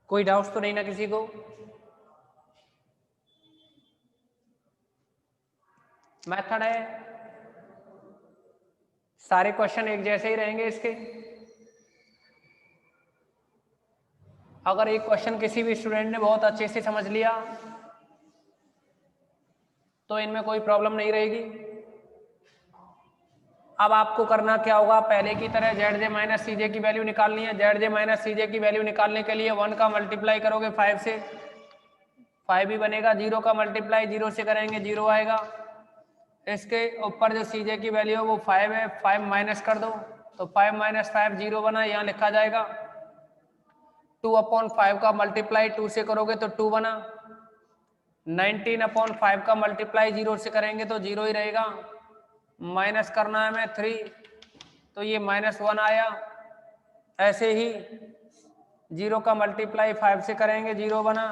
कोई डाउट्स तो नहीं ना किसी को? मेथड है, सारे क्वेश्चन एक जैसे ही रहेंगे इसके। अगर एक क्वेश्चन किसी भी स्टूडेंट ने बहुत अच्छे से समझ लिया तो इनमें कोई प्रॉब्लम नहीं रहेगी। अब आपको करना क्या होगा, पहले की तरह Z J minus C J की वैल्यू निकालनी है। Z J minus C J की वैल्यू निकालने के लिए 1 का मल्टीप्लाई करोगे 5 से, 5 ही बनेगा। 0 का मल्टीप्लाई 0 से करेंगे 0 आएगा। इसके ऊपर जो सी जे की वैल्यू है वो 5 है, 5 माइनस कर दो तो 5 माइनस 5 0 बना, यहाँ लिखा जाएगा। 2/5 का मल्टीप्लाई 2 से करोगे तो 2 बना। 19/5 का मल्टीप्लाई 0 से करेंगे तो 0 ही रहेगा। माइनस करना है हमें 3 तो ये -1 आया। ऐसे ही 0 का मल्टीप्लाई 5 से करेंगे 0 बना।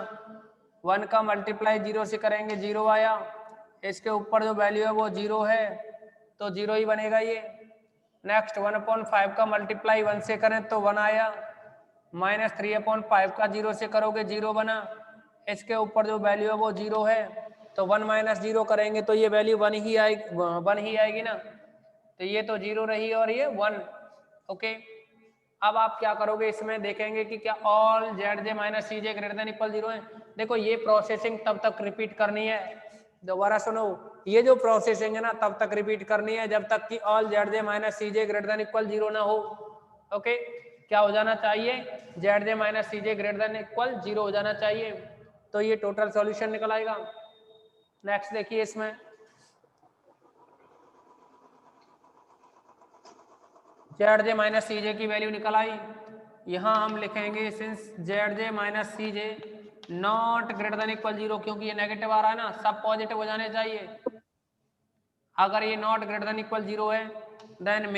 1 का मल्टीप्लाई 0 से करेंगे 0 आया। इसके ऊपर जो वैल्यू है वो 0 है तो 0 ही बनेगा ये। नेक्स्ट 1/5 का मल्टीप्लाई 1 से करें तो 1 आया। -3/5 का 0 से करोगे 0 बना। इसके ऊपर जो वैल्यू है वो 0 है तो 1 - 0 करेंगे तो ये वैल्यू 1 ही आएगी ना। तो ये तो 0 रही और ये 1। ओके, अब आप क्या करोगे, इसमें देखेंगे कि क्या all Z J minus C जे ग्रेटर देन इक्वल 0 है। देखो ये प्रोसेसिंग तब तक रिपीट करनी है, दोबारा सुनो, ये जो प्रोसेसिंग है ना तब तक रिपीट करनी है जब तक कि all Z J minus C जे ग्रेटर देन इक्वल 0 ना हो। ओके, क्या हो जाना चाहिए, जेड जे माइनस सी जे ग्रेटर देन इक्वल 0 हो जाना चाहिए। तो ये टोटल सॉल्यूशन निकल आएगा। नेक्स्ट देखिए, इसमें Z J minus C J की वैल्यू निकल आई। यहां हम लिखेंगे since Z J minus C J not greater than equal 0, क्योंकि ये नेगेटिव आ रहा है ना, सब पॉजिटिव हो जाने चाहिए। अगर ये नॉट ग्रेटर देन इक्वल 0 है then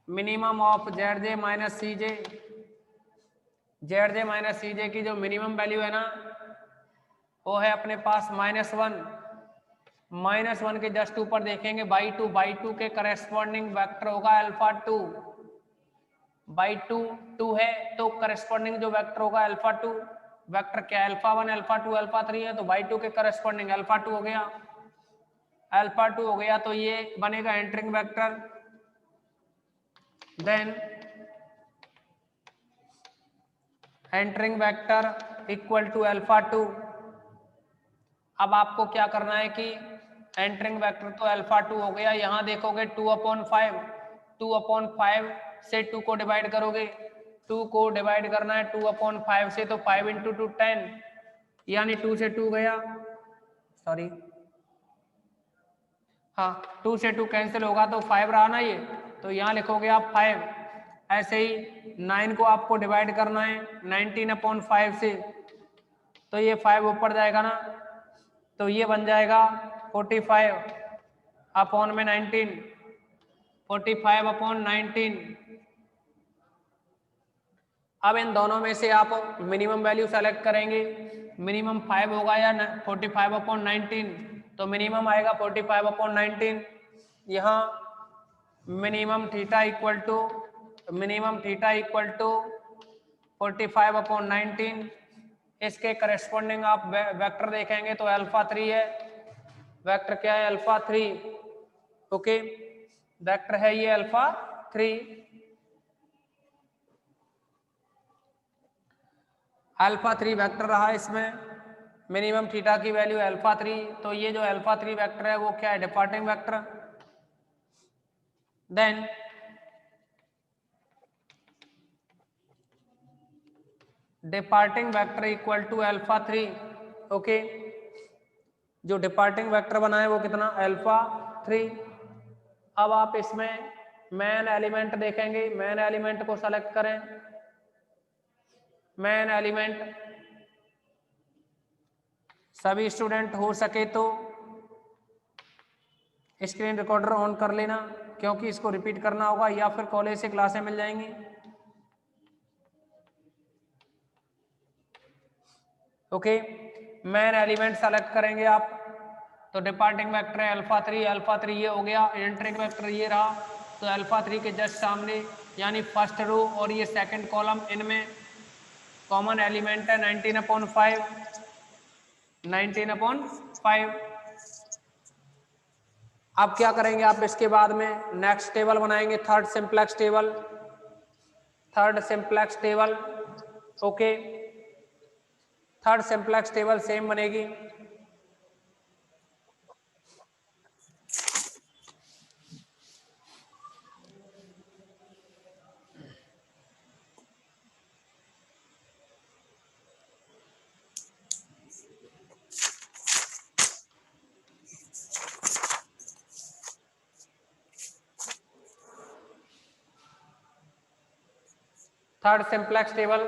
minimum of Z J minus C J, Z J minus C J की जो मिनिमम वैल्यू है ना वो है अपने पास -1। -1 के जस्ट ऊपर देखेंगे बाई 2 के करेस्पॉन्डिंग वेक्टर होगा अल्फा 2। बाई 2 है तो करेस्पॉन्डिंग जो वेक्टर होगा अल्फा 2, वेक्टर क्या अल्फा 1 अल्फा 2 अल्फा 3 है तो बाई 2 के करेस्पॉन्डिंग अल्फा 2 हो गया। अल्फा 2 हो गया तो ये बनेगा entering vector. Then entering vector equal to alpha 2। अब आपको क्या करना है कि एंटरिंग वेक्टर तो अल्फा 2 हो गया, यहां देखोगे 2/5, 2/5 से 2 को डिवाइड करोगे, 2 को डिवाइड करना है 2/5 से तो 5 × 2 10, यानी 2 से 2 गया, सॉरी हाँ 2 से 2 कैंसिल होगा तो 5 रहा ना ये, तो यहाँ लिखोगे आप 5। ऐसे ही 9 को आपको डिवाइड करना है 19/5 से तो ये 5 ऊपर जाएगा ना, तो ये बन जाएगा 45/19, 45/19। अब इन दोनों में से आप मिनिमम वैल्यू सेलेक्ट करेंगे, मिनिमम 5 होगा या 45/19, तो मिनिमम आएगा 45/19। यहाँ मिनिमम थीटा इक्वल टू 45/19। इसके करस्पॉन्डिंग आप वेक्टर देखेंगे तो अल्फा 3 है, वेक्टर क्या है अल्फा 3। ओके, वेक्टर है ये अल्फा 3। अल्फा 3 वेक्टर रहा इसमें, मिनिमम थीटा की वैल्यू अल्फा 3, तो ये जो अल्फा 3 वेक्टर है वो क्या है departing vector. Then departing vector equal to alpha 3। Okay, जो डिपार्टिंग वेक्टर बना है वो कितना अल्फा 3। अब आप इसमें मेन एलिमेंट देखेंगे, मेन एलिमेंट को सेलेक्ट करें। मेन एलिमेंट सभी स्टूडेंट हो सके तो स्क्रीन रिकॉर्डर ऑन कर लेना, क्योंकि इसको रिपीट करना होगा या फिर कॉलेज से क्लासें मिल जाएंगी। ओके, मेन एलिमेंट सेलेक्ट करेंगे आप, तो डिपार्टिंग वेक्टर है अल्फा 3 ये हो गया, एंटरिंग वेक्टर ये रहा, तो अल्फा 3 के जस्ट सामने यानी फर्स्ट रो और ये सेकंड कॉलम, इनमें कॉमन एलिमेंट है 19/5, 19/5। अब क्या करेंगे आप इसके बाद में नेक्स्ट टेबल बनाएंगे, third simplex table, third simplex table. Okay, third simplex table same बनेगी। थर्ड सिंप्लेक्स टेबल,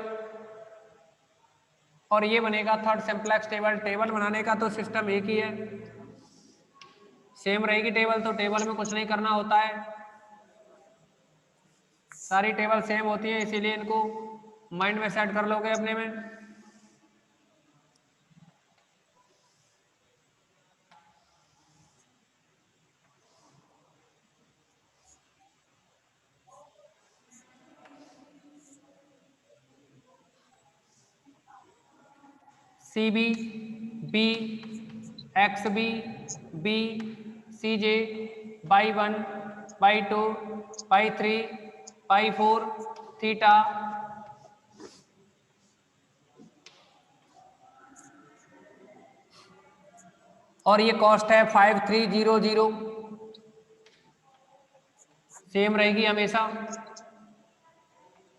और ये बनेगा थर्ड सिंप्लेक्स टेबल। टेबल बनाने का तो सिस्टम एक ही है, सेम रहेगी टेबल, तो टेबल में कुछ नहीं करना होता है, सारी टेबल सेम होती है, इसीलिए इनको माइंड में सेट कर लोगे अपने में। C B, B, X B, B, C J, y1, y2, y3, y4, theta. और ये कॉस्ट है 5300, सेम रहेगी हमेशा।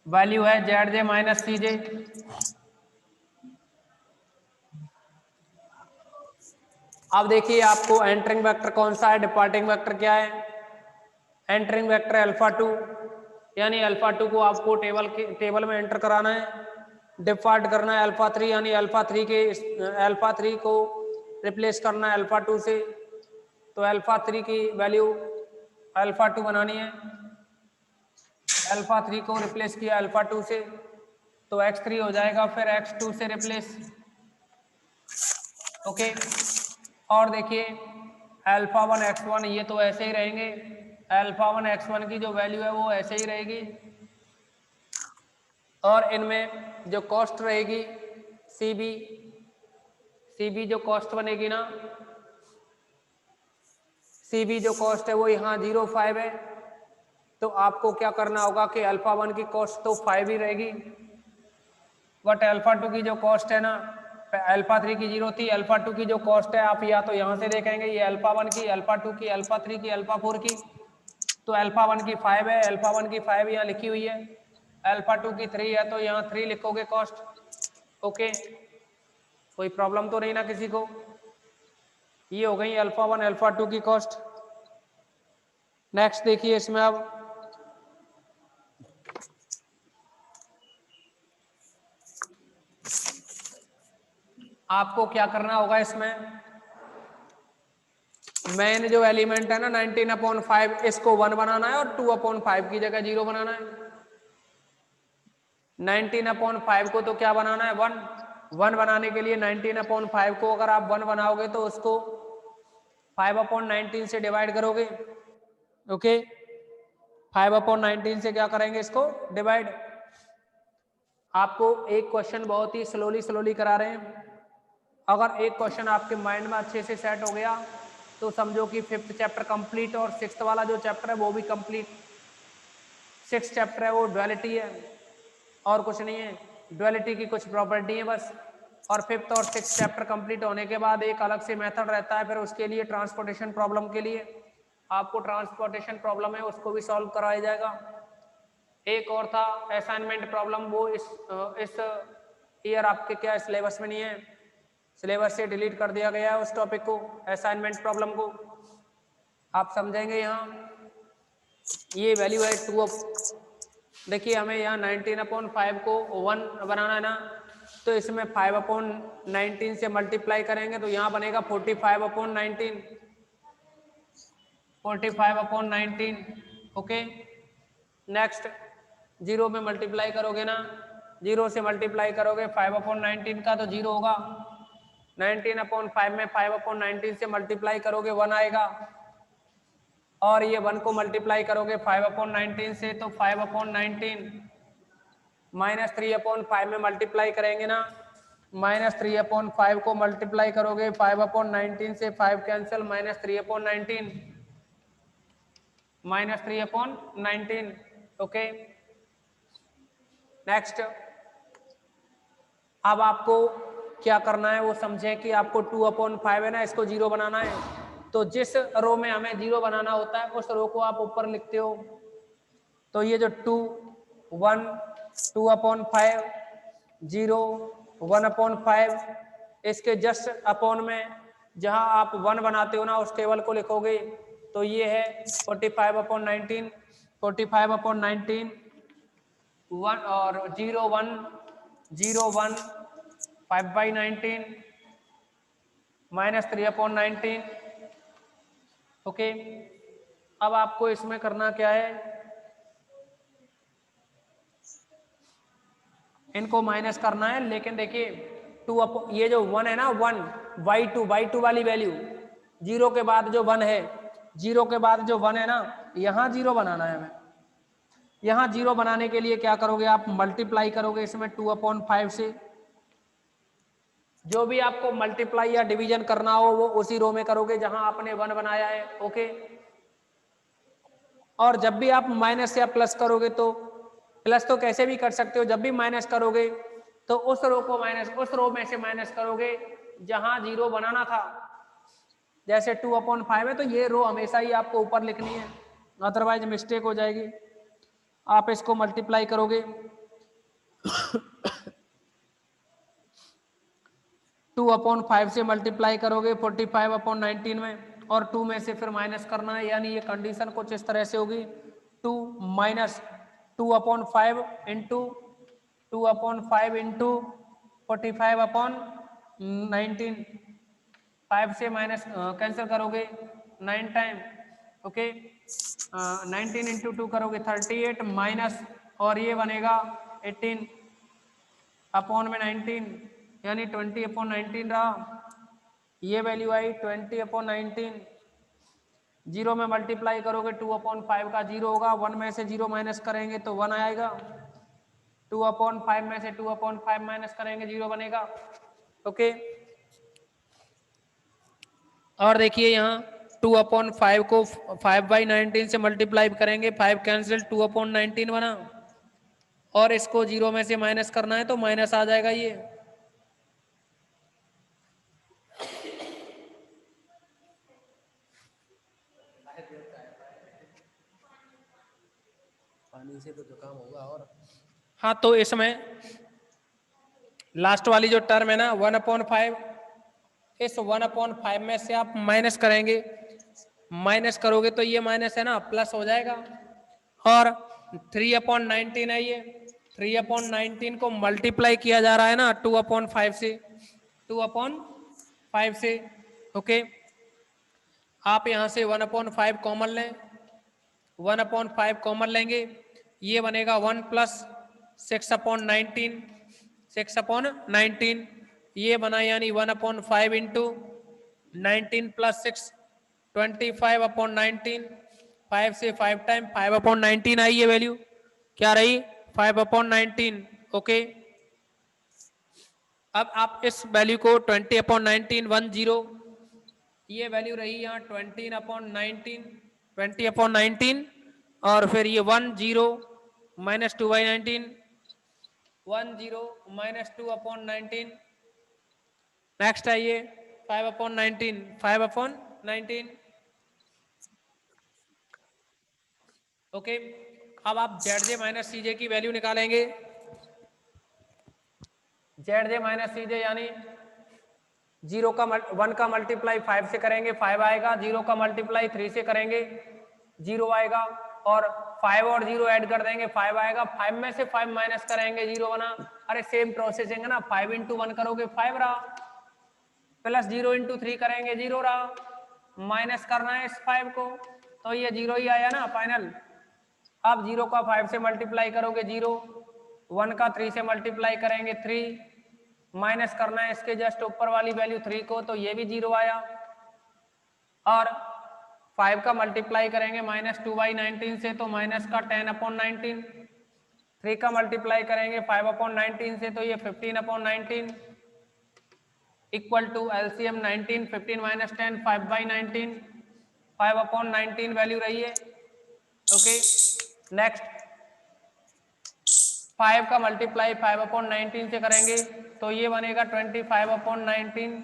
वैल्यू है जेड जे माइनस सी जे। अब देखिए आपको एंटरिंग वेक्टर कौन सा है, डिपार्टिंग वेक्टर क्या है। एंटरिंग वेक्टर अल्फा 2, यानी अल्फा 2 को आपको टेबल में एंटर कराना है। डिपार्ट करना है अल्फा 3, यानी अल्फा 3 को रिप्लेस करना है अल्फा 2 से। तो अल्फा 3 की वैल्यू अल्फा 2 बनानी है। अल्फा 3 को रिप्लेस किया अल्फा 2 से तो x3 हो जाएगा, फिर x2 से रिप्लेस। ओके, और देखिए अल्फा 1 x1 ये तो ऐसे ही रहेंगे, अल्फा 1 x1 की जो वैल्यू है वो ऐसे ही रहेगी। और इनमें जो कॉस्ट रहेगी सीबी जो कॉस्ट बनेगी ना, सीबी जो कॉस्ट है वो यहाँ 0.5 है। तो आपको क्या करना होगा कि अल्फा 1 की कॉस्ट तो 5 ही रहेगी, बट अल्फा 2 की जो कॉस्ट है ना, अल्फा 3 की 0 थी, अल्फा 2 की जो कॉस्ट है आप या तो यहाँ से देखेंगे, ये अल्फा 1 की, अल्फा 2 की, अल्फा 3 की, अल्फा 4 की। तो अल्फा 1 की 5 है, अल्फा 1 की 5 यहाँ लिखी हुई है, अल्फा 2 की 3 है तो यहाँ 3 लिखोगे कॉस्ट। ओके, कोई प्रॉब्लम तो नहीं ना किसी को। ये हो गई अल्फा 1 अल्फा 2 की कॉस्ट। नेक्स्ट देखिए इसमें अब आपको क्या करना होगा, इसमें मेन जो एलिमेंट है ना 19/5 इसको 1 बनाना है और 2/5 की जगह 0 बनाना है। 19/5 को तो क्या बनाना है 1 बनाने के लिए 19/5 को अगर आप 1 बनाओगे तो उसको 5/19 से डिवाइड करोगे। ओके, 5/19 से क्या करेंगे, इसको डिवाइड। आपको एक क्वेश्चन बहुत ही स्लोली करा रहे हैं, अगर एक क्वेश्चन आपके माइंड में अच्छे से सेट हो गया तो समझो कि 5th चैप्टर कंप्लीट, और 6th वाला जो चैप्टर है वो भी कंप्लीट। 6th चैप्टर है वो ड्युअलिटी है और कुछ नहीं है, ड्युअलिटी की कुछ प्रॉपर्टी है बस। और 5th और 6th चैप्टर कंप्लीट होने के बाद एक अलग से मेथड रहता है फिर उसके लिए, ट्रांसपोर्टेशन प्रॉब्लम के लिए आपको ट्रांसपोर्टेशन प्रॉब्लम है उसको भी सॉल्व कराया जाएगा। एक और था असाइनमेंट प्रॉब्लम, वो इस ईयर आपके क्या सिलेबस में नहीं है, सिलेबस से डिलीट कर दिया गया है उस टॉपिक को, असाइनमेंट प्रॉब्लम को। आप समझेंगे यहाँ ये वैल्यू है 2 देखिए हमें यहाँ 19/5 को 1 बनाना है ना, तो इसमें 5/19 से मल्टीप्लाई करेंगे तो यहाँ बनेगा 45/19, 45/19। ओके, नेक्स्ट 0 में मल्टीप्लाई करोगे ना, 0 से मल्टीप्लाई करोगे 5/19 का तो 0 होगा, 19/5 में 5/19 से मल्टीप्लाई करोगे 1 आएगा। और ये 1 को मल्टीप्लाई करोगे 5/19 से, तो 5/19 माइनस 3/5 में मल्टीप्लाई करेंगे ना, -3/5 को मल्टीप्लाई करोगे 5/19 से, 5 कैंसिल, -3/19 -3/19। Okay, next. अब आपको क्या करना है वो समझे कि आपको 2/5 है ना, इसको 0 बनाना है। तो जिस रो में हमें 0 बनाना होता है उस रो को आप ऊपर लिखते हो। तो ये जो 2 1 2/5 0 1/5, इसके जस्ट अपॉन में जहां आप 1 बनाते हो ना उस टेबल को लिखोगे। तो ये है 45/19, 45/19 1 और 0 1 0 1 5/19 -3/19। ओके, अब आपको इसमें करना क्या है, इनको माइनस करना है। लेकिन देखिए ये जो 1 है ना, 1 y2 वाली वैल्यू, 0 के बाद जो 1 है, 0 के बाद जो 1 है ना, यहां 0 बनाना है हमें। यहां 0 बनाने के लिए क्या करोगे, आप मल्टीप्लाई करोगे इसमें 2/5 से। जो भी आपको मल्टीप्लाई या डिवीजन करना हो वो उसी रो में करोगे जहां आपने 1 बनाया है। ओके, और जब भी आप माइनस या प्लस करोगे, तो प्लस तो कैसे भी कर सकते हो, जब भी माइनस करोगे तो उस रो को उस रो में से माइनस करोगे जहां 0 बनाना था। जैसे 2/5 है तो ये रो हमेशा ही आपको ऊपर लिखनी है, अदरवाइज मिस्टेक हो जाएगी। आप इसको मल्टीप्लाई करोगे 2/5 से मल्टीप्लाई करोगे 45/19 में, और 2 में से फिर माइनस करना है। यानी ये कंडीशन कुछ इस तरह से होगी, 2 माइनस 2/5 इंटू 2/5 इंटू 45/19। 5 से माइनस कैंसिल करोगे 9 टाइम। ओके, 19 इंटू 2 करोगे 38 माइनस, और ये बनेगा 18 अपॉन में 19, यानी 20/19 रहा। ये वैल्यू आई 20/19। 0 में मल्टीप्लाई करोगे 2/5 का 0 होगा, 1 में से 0 माइनस करेंगे तो 1 आएगा, 2/5 में से 2/5 माइनस करेंगे 0 बनेगा। ओके, और देखिए यहाँ 2/5 को 5/19 से मल्टीप्लाई करेंगे, 5 कैंसिल, 2/19 बना, और इसको 0 में से माइनस करना है तो माइनस आ जाएगा। ये पानी से तो जुकाम होगा। और हाँ, तो इसमें लास्ट वाली जो टर्म है ना 1/5, इस 1/5 में से आप माइनस करेंगे, माइनस करोगे तो ये माइनस है ना प्लस हो जाएगा। और 3/19 है, ये 3/19 को मल्टीप्लाई किया जा रहा है ना 2/5 से, 2/5 से। ओके, आप यहां से 1/5 कॉमन लें, 1/5 कॉमन लेंगे, ये बनेगा 1 प्लस 6/19, 6/19 ये बना, यानी 1/5 इंटू 19 प्लस 6 25/19। 5 से 5 टाइम 5/19 आई ये वैल्यू, क्या रही 5/19। ओके, अब आप इस वैल्यू को 20/19 10, ये वैल्यू रही यहाँ 20/19, 20/19, और फिर ये 10 माइनस 2/19, 10 माइनस 2/19। नेक्स्ट है ये 5/19, 5/19। ओके, अब आप ZJ माइनस CJ की वैल्यू निकालेंगे। ZJ माइनस CJ यानी 1 का मल्टीप्लाई 5 से करेंगे 5 आएगा, 0 का मल्टीप्लाई 3 से करेंगे 0 आएगा, और 5 और 0 ऐड कर देंगे 5 आएगा। 5 में से 5 माइनस करेंगे 0 बना। अरे सेम प्रोसेसिंग है ना, 5 इंटू 1 करोगे 5 रहा, प्लस 0 इंटू 3 करेंगे 0 रहा, माइनस करना है इस 5 को, तो ये 0 ही आया ना फाइनल। अब 0 का 5 से मल्टीप्लाई करोगे 0, 1 का 3 से मल्टीप्लाई करेंगे 3, माइनस करना है इसके जस्ट ऊपर वाली वैल्यू 3 को, तो ये भी 0 आया। और 5 का मल्टीप्लाई करेंगे -2/19 से तो माइनस का 10/19, 3 का मल्टीप्लाई करेंगे 5/19 से तो ये 15/19 equal to LCM 19, 15 minus 10, 5/19, 5/19 value रही है। ओके, नेक्स्ट 5 का मल्टीप्लाई 5/19 से करेंगे तो ये बनेगा 25/19,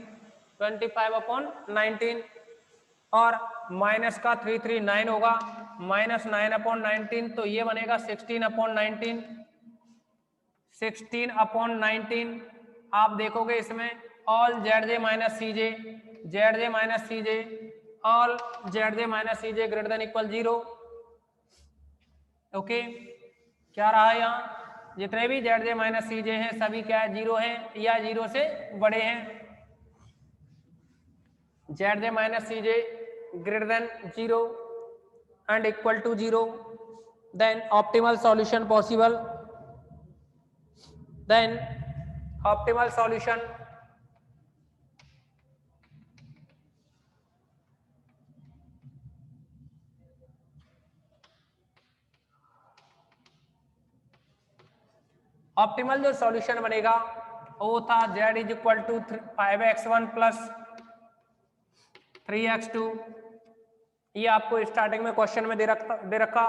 25/19 और माइनस का 339 होगा -9/19 तो ये बनेगा 16/19, 16/19। आप देखोगे इसमें all ZJ minus CJ, ZJ minus CJ, all ZJ minus CJ greater than equal 0। Okay, क्या रहा यहाँ, जितने भी ZJ माइनस CJ हैं सभी क्या है, 0 हैं या 0 से बड़े हैं। ZJ minus CJ greater than 0 and equal to 0, then optimal solution possible, then optimal solution optimal जो सॉल्यूशन बनेगा वो था Z is equal to 5x1 plus 3x2। ये आपको स्टार्टिंग में क्वेश्चन में दे रखा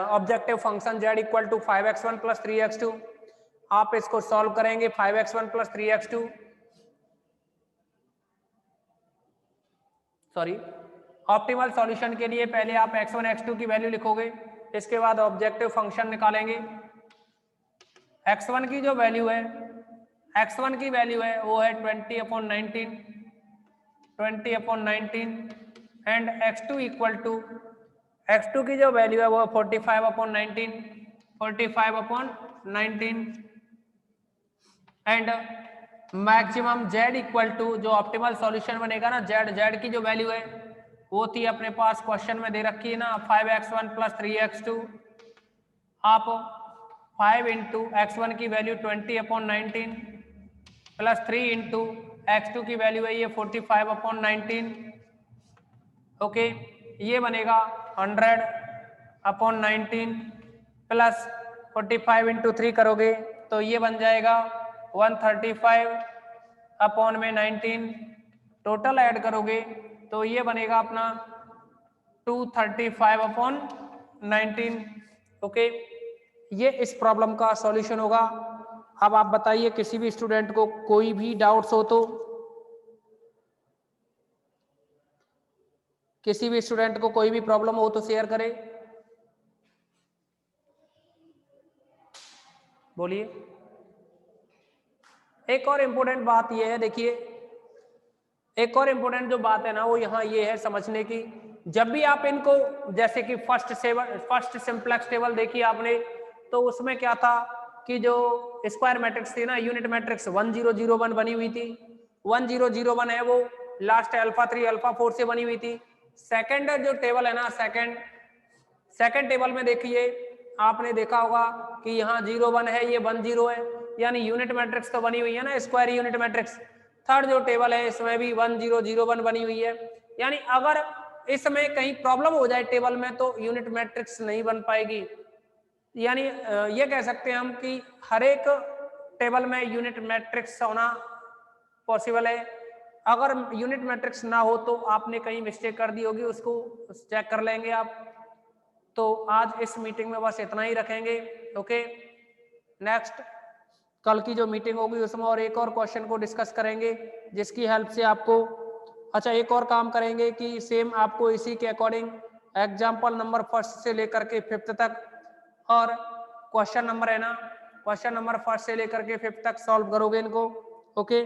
objective function Z equal to 5x1 plus 3x2। आप इसको सॉल्व करेंगे 5x1 plus 3x2, sorry optimal solution के लिए पहले आप x1 x2 की वैल्यू लिखोगे, इसके बाद ऑब्जेक्टिव फंक्शन निकालेंगे। x1 की जो वैल्यू है, x1 की वैल्यू है वो है 20/19, 20/19 and x2 equal to, x2 की जो वैल्यू है वो 45/19, 45/19 and maximum Z equal to, जो ऑप्टिमल सॉल्यूशन बनेगा ना Z की जो वैल्यू है वो थी अपने पास क्वेश्चन में दे रखी है ना 5x1 प्लस 3x2। आप 5 इंटू x1 की वैल्यू 20/19 प्लस 3 इंटू x2 की वैल्यू है ये 45/19। ओके, ये बनेगा 100/19 प्लस 45 इंटू 3 करोगे तो ये बन जाएगा 135/19। टोटल ऐड करोगे तो ये बनेगा अपना 235/19। ओके, ये इस प्रॉब्लम का सॉल्यूशन होगा। अब आप बताइए किसी भी स्टूडेंट को कोई भी डाउट्स हो तो, किसी भी स्टूडेंट को कोई भी प्रॉब्लम हो तो शेयर करें, बोलिए। एक और इम्पोर्टेंट बात ये है, देखिए एक और इम्पोर्टेंट जो बात है ना वो यहाँ ये है समझने की, जब भी आप इनको जैसे कि फर्स्ट सिंप्लेक्स टेबल देखिए आपने, तो उसमें क्या था कि जो स्क्वायर मैट्रिक्स थी ना, यूनिट मैट्रिक्स 1001 बनी हुई थी। 1001 है वो लास्ट अल्फा 3 अल्फा 4 से बनी हुई थी। सेकंड जो टेबल है ना, सेकंड टेबल में देखिए आपने देखा होगा कि यहाँ 01 है, ये 10 है, यानी यूनिट मैट्रिक्स तो बनी हुई है ना, स्क्वायर यूनिट मैट्रिक्स। थर्ड जो टेबल है इसमें भी 1001 बनी हुई है, यानी अगर इसमें कहीं प्रॉब्लम हो जाए टेबल में तो यूनिट मैट्रिक्स नहीं बन पाएगी। यानी ये कह सकते हैं हम कि हर एक टेबल में यूनिट मैट्रिक्स होना पॉसिबल है। अगर यूनिट मैट्रिक्स ना हो तो आपने कहीं मिस्टेक कर दी होगी, उसको चेक कर लेंगे आप। तो आज इस मीटिंग में बस इतना ही रखेंगे। ओके, नेक्स्ट कल की जो मीटिंग होगी उसमें और एक और क्वेश्चन को डिस्कस करेंगे जिसकी हेल्प से आपको, अच्छा एक और काम करेंगे कि सेम आपको इसी के अकॉर्डिंग एग्जाम्पल नंबर फर्स्ट से लेकर के 5th तक और क्वेश्चन नंबर है ना, क्वेश्चन नंबर फर्स्ट से लेकर के 5th तक सॉल्व करोगे इनको। ओके।